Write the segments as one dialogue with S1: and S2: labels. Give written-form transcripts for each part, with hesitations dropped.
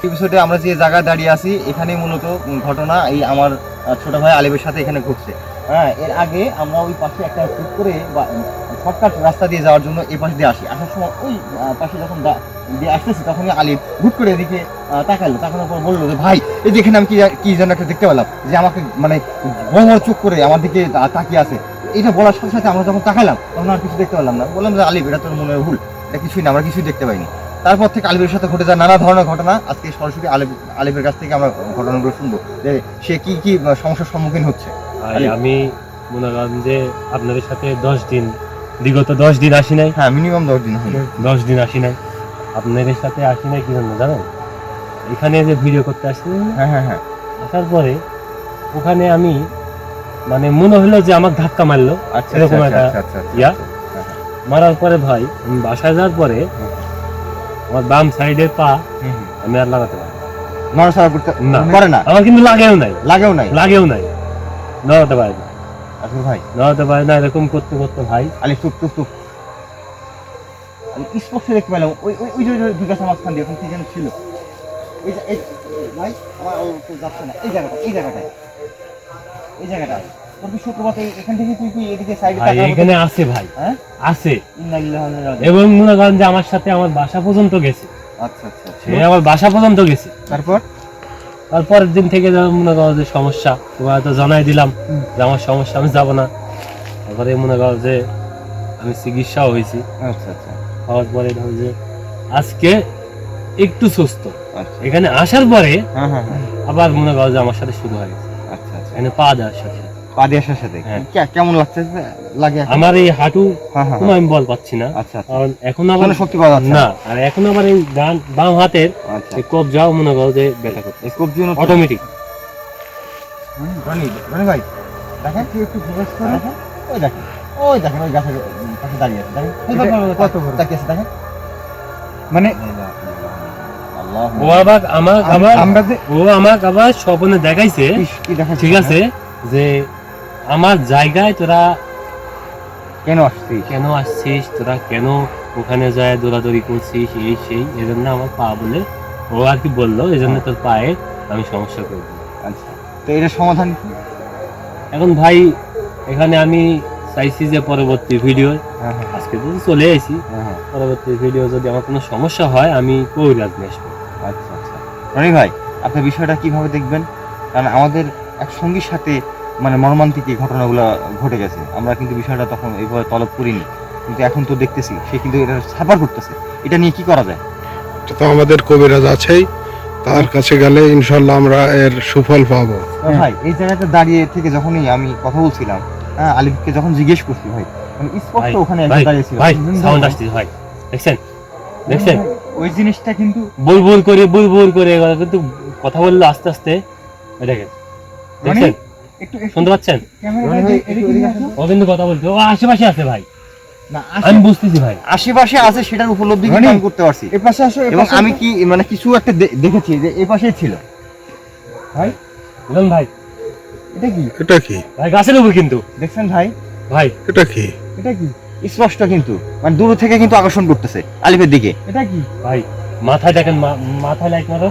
S1: এপিসোডে আমরা যে জায়গায় দাঁড়িয়ে আছি এখানে মূলত ঘটনা এই আমার ছোট ভাই আলিফের সাথে এখানে ঘটছে। হ্যাঁ, এর আগে আমরা ওই পাশে একটা ট্রিপ করে শর্টকাট রাস্তা দিয়ে যাওয়ার জন্য এই পাশে দিয়ে আসি। আসার সময় ওই পাশে যখন দিয়ে আসতেছি তখনই আলিফ হুট করে এদিকে তাকালো, তাকানোর পর বললো যে ভাই এই যে এখানে আমি কি যেন একটা দেখতে পেলাম, যে আমাকে মানে বড় বড় চোখ করে আমার দিকে তাকিয়ে আছে। এটা বলার সাথে সাথে আমরা যখন তাকালাম তখন আর কিছু দেখতে পেলাম না। বললাম যে আলিফ এটা তোর মনের ভুল, এটা কিছুই না, আমরা কিছুই দেখতে পাইনি। তারপর থেকে আলিফের সাথে ঘটে যায় নানা ধরনের ঘটনা। আজকে সরাসরি আলিফের কাছ থেকে আমরা ঘটনাগুলো শুনবো যে সে কি কি সমস্যার সম্মুখীন হচ্ছে।
S2: আমি মনে করেন যে আপনাদের সাথে বিগত 10 দিন আসি নাই।
S1: হ্যাঁ, মিনিমাম 10 দিন হয়।
S2: 10 দিন আসি নাই, আপনাদের সাথে আসি নাই কি জন্য জানেন? এখানে যে ভিডিও করতে আসছি,
S1: হ্যাঁ হ্যাঁ হ্যাঁ,
S2: আসার পরে ওখানে আমি মানে মনে হলো যে আমাকে ধাক্কা মারলো, এরকম একটা ইয়া মারার পরে ভাই আমি বাসায় যাওয়ার পরে আমার বাম সাইডের পা আমি আর লাগাতে পারি
S1: নড়াচড়া করতে পারে না।
S2: আমার কিন্তু লাগেও নাই নড়াতে পারে না।
S1: আসলে ভাই
S2: নড়াতে পারে না, এরকম করতে করতে ভাই
S1: আলিফ চুপ আমি স্পষ্ট দেখতে পেলাম ওই ওই ওই যে দুই গাছের মাঝখান দিয়ে ওখান থেকে যেন ছিল। এই ভাই আমার যাচ্ছে না, এই জায়গাটা শুক্রবারে এখান থেকে তুই এদিকে সাইডে
S2: এখানে আছে ভাই,
S1: হ্যাঁ
S2: আছে।
S1: এবং
S2: মনে করেন যে আমার সাথে আমার বাসা পর্যন্ত গেছে।
S1: আচ্ছা
S2: সে আমার বাসা পর্যন্ত গেছে। তারপরের দিন থেকে মনে করো যে সমস্যা তোমার তো জানাই দিলাম যে আমার সমস্যা, আমি যাবো না। তারপরে মনে করো যে আমি চিকিৎসাও হয়েছি।
S1: আচ্ছা
S2: হওয়ার পরে ধরো যে আজকে একটু সুস্থ। এখানে আসার পরে আবার মনে করো যে আমার সাথে শুরু হয়ে গেছে। এখানে পা দেওয়ার সাথে
S1: কেমন লাগছে লাগে
S2: আমার এই হাঁটু কোনো আমি বল পাচ্ছি না। কারণ এখন আবার
S1: শক্তি পাওয়া যাচ্ছে
S2: না, আর এখন আবার এই বাম হাতের কবজাও মনে করো যে ব্যথা করছে অটোমেটিক।
S1: ভাই দেখেন একটু ফোকাস করে, ওই দেখেন ওই গাছের পাশে দাঁড়িয়ে আছে, দেখেন কত বড় তাকিয়ে আছে, দেখেন মানে
S2: ও আমাকে আবার স্বপ্নে দেখাইছে, ঠিক আছে, যে আমার জায়গায় তোরা
S1: কেন আসছিস,
S2: তোরা কেন ওখানে যায় দৌড়াদৌড়ি করছিস, এই সেই এজন্য আমার পা বলে ও আর কি বললো, এজন্য তোর পায়ে আমি সমস্যা করবো।
S1: আচ্ছা, তো এটার সমাধান কি?
S2: এখন ভাই এখানে আমি চাইছি যে পরবর্তী ভিডিও, আজকে তো চলে আইছি, পরবর্তী ভিডিও যদি আমার কোনো সমস্যা হয় আমি কবিরাজ নিয়ে আসবো।
S1: আচ্ছা রনি ভাই, আপনি বিষয়টা কিভাবে দেখবেন? কারণ আমাদের এক সঙ্গীর সাথে মানে মর্মান্তিক এই ঘটনাগুলো ঘটে গেছে, আমরা কিন্তু বিষয়টা তখন এইভাবে তলব করিনি, কিন্তু এখন তো দেখতেছি সে কিন্তু এটা সাফার করতেছে। এটা নিয়ে কি করা যায়?
S3: তো আমাদের কবিরাজ আছেই, তার কাছে গেলে ইনশাল্লাহ আমরা এর সুফল পাবো।
S1: ভাই এই জায়গাটা দাঁড়িয়ে থেকে যখনই আমি কথা বলছিলাম, হ্যাঁ, আলিফকে যখন জিজ্ঞেস করছি ভাই মানে স্পষ্ট ওখানে দাঁড়িয়ে ছিল,
S2: ভাই সাউন্ড আসছে ভাই, দেখছেন
S1: ওই জিনিসটা কিন্তু
S2: বুলবুল করে কিন্তু কথা বললো আস্তে আস্তে, দেখেন
S1: একটু
S2: শুনতে পাচ্ছেন? ও কিন্তু কথা বলছে, ও আশেপাশে আছে ভাই।
S1: না
S2: আমি বুঝতেছি ভাই
S1: আশেপাশে আছে, সেটার উপলব্ধি আমি করতে পারছি। এবং আমি কি মানে কিছু একটা দেখেছি যে এই পাশেই ছিল। ভাই
S2: বলুন ভাই,
S3: এটা কি
S2: ভাই গাছের উপর কিন্তু
S1: দেখছেন ভাই
S3: এটা কি
S1: স্পষ্ট, কিন্তু মানে দূর থেকে কিন্তু আকর্ষণ করতেছে আলিফের দিকে।
S2: এটা কি ভাই? মাথায় দেখেন, মাথায় লাইট মারো,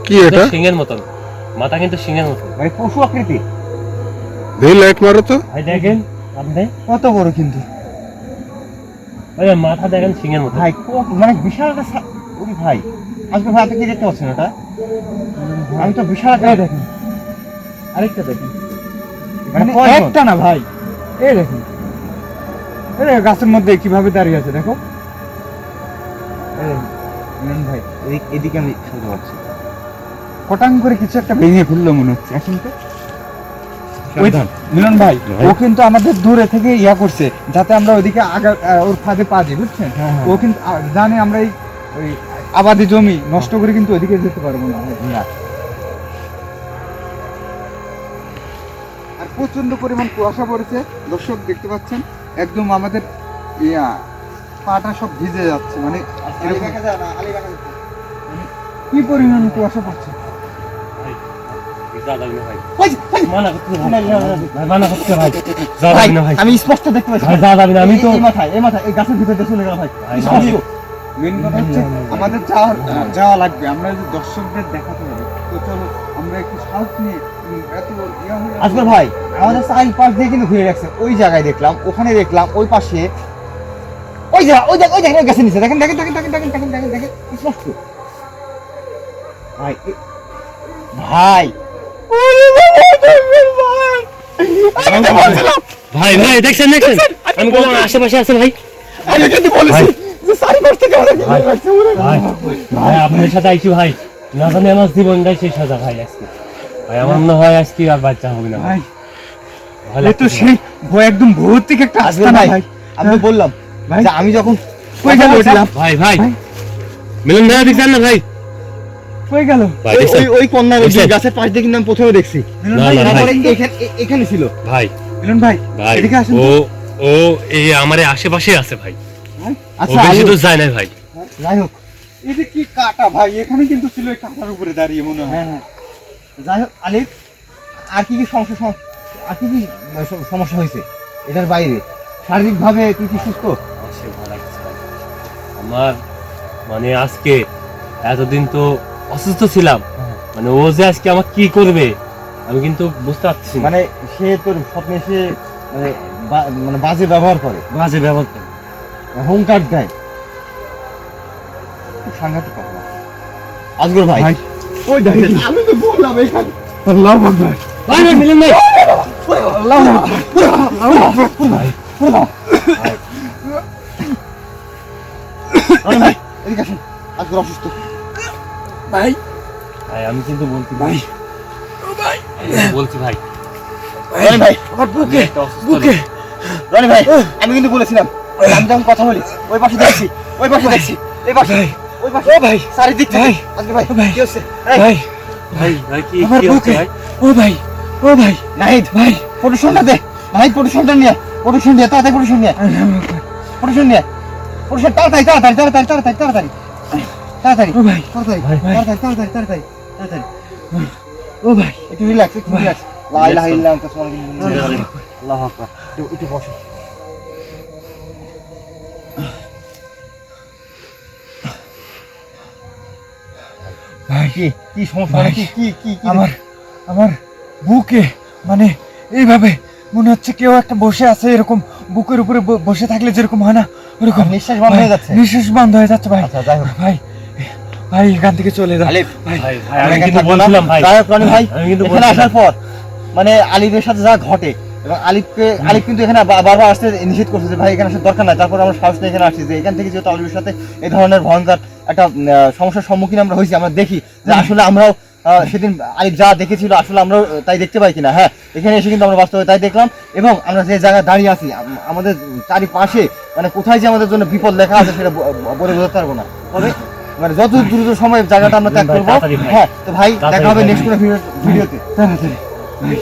S3: কি এটা?
S2: সিংহের মতন মাথা, কিন্তু সিংহের মতন
S1: মানে পশু আকৃতি।
S3: লাইট মারো তো
S2: ভাই, দেখেন আপনি
S1: কত বড়, কিন্তু
S2: ভাই মাথা দেখেন সিংহের মতন
S1: ভাই, মানে বিশাল একটা ভাই। আজকে ভাই আপনি কি দেখতে পাচ্ছেন ওটা? আমি তো বিশাল একটা দেখেন,
S2: আরেকটা দেখেন,
S1: মানে একটা না ভাই, এই দেখেন গাছের মধ্যে কিভাবে দাঁড়িয়ে আছে, দেখো ভাই। এদিকে আমি শুনতে পাচ্ছি কটাং করে কিছু একটা ভেঙে ফেললো মনে হচ্ছে এখন তো। মিলন ভাই, ও কিন্তু আমাদের দূরে থেকে ইয়া করছে যাতে আমরা ওইদিকে ওর ফাঁদে পা দিই, বুঝছেন? ও কিন্তু জানে আমরা ওই আবাদি জমি নষ্ট করে কিন্তু ওইদিকে যেতে পারবো না। আর প্রচন্ড পরিমাণ কুয়াশা পড়েছে, দর্শক দেখতে পাচ্ছেন, একদম আমাদের পাটা সব ভিজে যাচ্ছে, মানে কি পরিমাণ কুয়াশা পড়ছে। আমি স্পষ্ট দেখতে পাচ্ছি, আমি তো এই গাছের ভিতরে চলে গেল ভাই।
S4: মেন কথা হচ্ছে আমাদের যাওয়া লাগবে, আমরা যদি দর্শকদের দেখাতে হবে, তো চলো আমরা একটু সাহস নিয়ে এত ইয়া হয়ে
S1: আসগর ভাই আমাদের চারিপাশ দিয়ে কিন্তু ঘুরে রাখছে, ওই জায়গায় দেখলাম, ওখানে দেখলাম, ওই পাশে, ওই জায়গা ওই জায়গা ওই জায়গায় গেছে নিচে, দেখেন দেখেন দেখেন দেখেন দেখেন দেখেন দেখেন দেখেন স্পষ্ট ভাই ভাই
S2: ভাই ভাই দেখছেন দেখছেন, আমি বললাম আশেপাশে আছে ভাই।
S1: আমি কিন্তু বলেছি যে চারিপাশ থেকে আমাদের ঘিরে রাখছে।
S2: ভাই ভাই আপনার সাথে আইছি ভাই, না জানি আমার জীবনটাই শেষ হয়ে যায় ভাই আজকে। ভাই আমার মনে হয় আজকে আর বাচ্চা হবে না ভাই।
S4: ভাই এ তো সেই ভয়, একদম ভৌতিক একটা
S1: আসগর
S4: আস্তানা
S1: ভাই
S4: ভাই।
S1: আমি তো বললাম
S4: ভাই
S1: যে আমি যখন
S4: কই গেল ওটা?
S2: ভাই ভাই মিলন ভাই দেখছেন না ভাই?
S4: কই গেল?
S2: ভাই
S1: ওই
S2: দেখছেন?
S1: ওই ওই কন্যার ওই
S2: দেখছেন?
S1: গাছের পাশ দিয়ে কিন্তু আমি প্রথমে দেখছি,
S4: মিলন
S2: না,
S4: ভাই,
S2: না,
S1: তারপরে
S2: ভাই।
S1: এখানে ছিল।
S2: ভাই
S4: মিলন ভাই
S2: ভাই
S4: এদিকে আসুন
S2: ও
S4: তো।
S2: ও এই আমার আশেপাশে আছে ভাই, ও
S1: আচ্ছা
S2: বেশি
S1: আলিফ,
S2: দূর যায় না ভাই।
S1: যাই হোক,
S4: এই যে কি কাটা ভাই, এখানে কিন্তু ছিল এই কাটার উপরে দাঁড়িয়ে মনে হয়।
S1: হ্যাঁ হ্যাঁ যাই হোক আলিফ, আর কি কি আর কি কি সমস্যা হয়েছে এটার বাইরে? শারীরিকভাবে তুই কি সুস্থ?
S2: সে ভালো লাগছে ভাই। আমার মানে আজকে এতদিন তো অসুস্থ ছিলাম, মানে ও যে আজকে আমার কি করবে আমি কিন্তু বুঝতে পারছি না।
S1: মানে সে তোর স্বপ্নে এসে মানে মানে বাজে ব্যবহার করে,
S2: বাজে ব্যবহার করে।
S1: হুঙ্কার দেয়, খুব সাংঘাতিক কথা। আজগর ভাই
S4: ভাই,
S1: ওই দেখেন আমি তো বললাম এখানে
S4: আল্লাহু আকবার।
S2: ভাই ভাই মিলন ভাই
S1: আল্লাহু আকবার। ভাই ভাই এদিকে আসেন, আজগর অসুস্থ।
S4: ভাই
S2: ভাই আমি কিন্তু বলছি
S4: ভাই,
S2: আমি বলছি ভাই
S1: রনি ভাই
S4: আমার
S2: আমি
S4: বুকে
S2: একটা অসুস্থ
S4: বুকে
S2: লোক।
S1: রনি ভাই আমি কিন্তু বলেছিলাম, আমি যখন কথা বলি ওই পাশে দেখছি, ওই পাশে দেখছি, এই পাশে,
S4: ভাই,
S1: ওই পাশে,
S4: ও ভাই,
S1: চারিদিক থেকে।
S4: ভাই,
S1: আজগর ভাই
S4: ভাই,
S1: কি হচ্ছে? এই,
S4: ভাই
S2: ভাই ভাই কি
S4: আমার
S2: কি হচ্ছে
S4: বুকে,
S2: ভাই?
S4: ও ভাই, ও ভাই,
S1: নাহিদ
S4: ভাই,
S1: প্রোটেকশনটা দে ভাই, প্রোটেকশনটা নিয়ে, প্রোটেকশন দিয়ে তাড়াতাড়ি, প্রোটেকশন নিয়ে,
S4: আল্লাহু আকবার।
S1: প্রোটেকশন নিয়ে, প্রোটেকশন তাড়াতাড়ি তাড়াতাড়ি তাড়াতাড়ি তাড়াতাড়ি তাড়াতাড়ি তাড়াতাড়ি
S4: ও ভাই,
S1: তাড়াতাড়ি
S2: ভাই,
S4: ভাই।
S1: তাড়াতাড়ি তাড়াতাড়ি তাড়াতাড়ি তাড়াতাড়ি
S4: ও ভাই,
S1: একটু রিল্যাক্স, একটু রিল্যাক্স। লা ইলাহা ইল্লা আনতা সুবহানাকা
S2: আল্লাহু
S1: ইন্নী আল্লাহু আকবার। একটু বসো।
S4: ভাই,
S1: কি কি সমস্যা?
S4: ভাই,
S1: কি কি কি কি
S4: আমার আমার বুকে মানে এইভাবে মনে হচ্ছে কেউ একটা বসে আছে, এরকম বুকের উপরে বসে থাকলে যেরকম হয় না ওরকম
S1: নিঃশ্বাস বন্ধ হয়ে
S4: ভাই,
S1: যাচ্ছে?
S4: নিঃশ্বাস বন্ধ হয়ে যাচ্ছে ভাই।
S1: আচ্ছা যাই হোক
S4: ভাই ভাই এখান থেকে চলে যাও
S1: আলিফ,
S4: ভাই।
S2: ভাই ভাই
S1: আমরা
S2: আমি
S1: এখানে
S2: কিন্তু
S1: থাকবো না।
S2: বলছিলাম ভাই,
S1: যাই হোক রনি ভাই,
S2: আমি কিন্তু
S1: এখানে আসার
S2: বলছিলাম।
S1: পর মানে আলিফের সাথে যা ঘটে, এবং আলিফ কিন্তু এখানে বারবার আসতে নিষেধ করছে যে ভাই এখানে আসার দরকার নাই, তারপর আমরা সাহস নিয়ে এখানে আসছি যে এখান থেকে যেহেতু আলিফের সাথে এই ধরনের ভয়ঙ্কর একটা সমস্যার সম্মুখীন আমরা হয়েছি, আমরা দেখি যে আসলে আমরাও সেদিন আলিফ যা দেখেছিল আসলে আমরাও তাই দেখতে পাই কিনা। হ্যাঁ এখানে এসে কিন্তু আমরা বাস্তবে তাই দেখলাম, এবং আমরা যে জায়গায় দাঁড়িয়ে আছি আমাদের চারিপাশে মানে কোথায় যে আমাদের জন্য বিপদ লেখা আছে সেটা বলে বোঝাতে পারবো না, তবে মানে যত দ্রুত সময় জায়গাটা আমরা ত্যাগ
S2: ভাই,
S1: করবো।
S2: তাড়াতাড়ি ভাই।
S1: হ্যাঁ তো ভাই দেখা
S2: তাড়াতাড়ি
S1: হবে
S2: ভাই।
S1: নেক্সট কোনো ভিডিওতে।
S4: তাড়াতাড়ি ভাই।